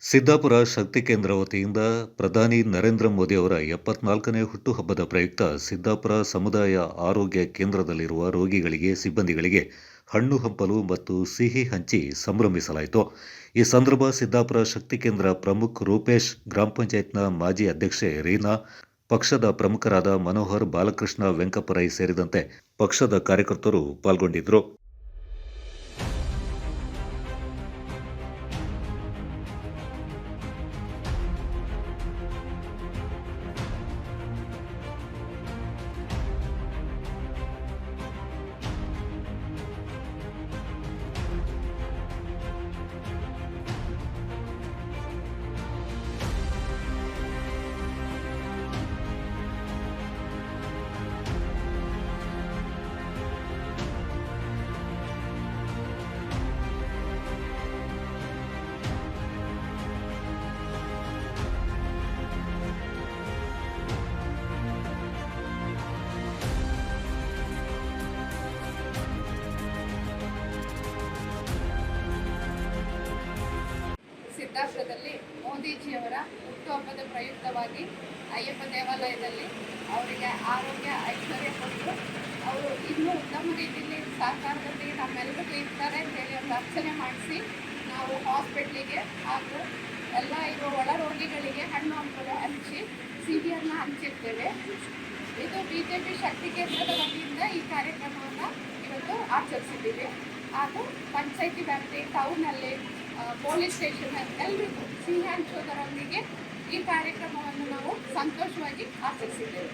ಸಿದ್ದಾಪುರ ಶಕ್ತಿ ಕೇಂದ್ರ ವತಿಯಿಂದ ಪ್ರಧಾನಿ ನರೇಂದ್ರ ಮೋದಿ ಅವರ 74ನೇ ಹುಟ್ಟುಹಬ್ಬದ ಪ್ರಯುಕ್ತ ಸಿದ್ದಾಪುರ ಸಮುದಾಯ ಆರೋಗ್ಯ ಕೇಂದ್ರದಲ್ಲಿರುವ ರೋಗಿಗಳಿಗೆ, ಸಿಬ್ಬಂದಿಗಳಿಗೆ ಹಣ್ಣು ಹಂಪಲು ಮತ್ತು ಸಿಹಿ ಹಂಚಿ ಸಂಭ್ರಮಿಸಲಾಯಿತು. ಈ ಸಂದರ್ಭ ಸಿದ್ದಾಪುರ ಶಕ್ತಿ ಕೇಂದ್ರ ಪ್ರಮುಖ್ ರೂಪೇಶ್, ಗ್ರಾಮ ಪಂಚಾಯತ್ನ ಮಾಜಿ ಅಧ್ಯಕ್ಷೆ ರೀನಾ, ಪಕ್ಷದ ಪ್ರಮುಖರಾದ ಮನೋಹರ್, ಬಾಲಕೃಷ್ಣ, ವೆಂಕಪ್ಪರೈ ಸೇರಿದಂತೆ ಪಕ್ಷದ ಕಾರ್ಯಕರ್ತರು ಪಾಲ್ಗೊಂಡಿದ್ದರು. ಸಿದ್ದಾಪುರದಲ್ಲಿ ಮೋದಿಜಿಯವರ ಹುಟ್ಟುಹಬ್ಬದ ಪ್ರಯುಕ್ತವಾಗಿ ಅಯ್ಯಪ್ಪ ದೇವಾಲಯದಲ್ಲಿ ಅವರಿಗೆ ಆರೋಗ್ಯ ಐಶ್ವರ್ಯ ಕೊಟ್ಟು ಅವರು ಇನ್ನೂ ಉತ್ತಮ ರೀತಿಯಲ್ಲಿ ಸಹಕಾರದೊಂದಿಗೆ ನಮ್ಮೆಲ್ಲರಿಗೂ ಇರ್ತಾರೆ ಅಂತೇಳಿ ಒಂದು ಅರ್ಚನೆ ಮಾಡಿಸಿ ನಾವು ಹಾಸ್ಪಿಟ್ಲಿಗೆ ಹಾಗೂ ಎಲ್ಲ ಇರುವ ಒಳ ರೋಗಿಗಳಿಗೆ ಹಣ್ಣು ಹಂಪಲು ಹಂಚಿ ಸಿಹಿಯನ್ನು ಹಂಚಿರ್ತೇವೆ. ಇದು BJP ಶಕ್ತಿ ಕೇಂದ್ರದ ವತಿಯಿಂದ ಈ ಕಾರ್ಯಕ್ರಮವನ್ನು ಇವತ್ತು ಆಚರಿಸಿದ್ದೀವಿ. ಹಾಗೂ ಪಂಚಾಯಿತಿ ವ್ಯಾಪ್ತಿ, ಟೌನಲ್ಲಿ, ಪೊಲೀಸ್ ಸ್ಟೇಷನ್ ಎಲ್ಲರಿಗೂ ಸಿಹಿ ಹಂಚುವುದರೊಂದಿಗೆ ಈ ಕಾರ್ಯಕ್ರಮವನ್ನು ನಾವು ಸಂತೋಷವಾಗಿ ಆಚರಿಸಿದ್ದೇವೆ.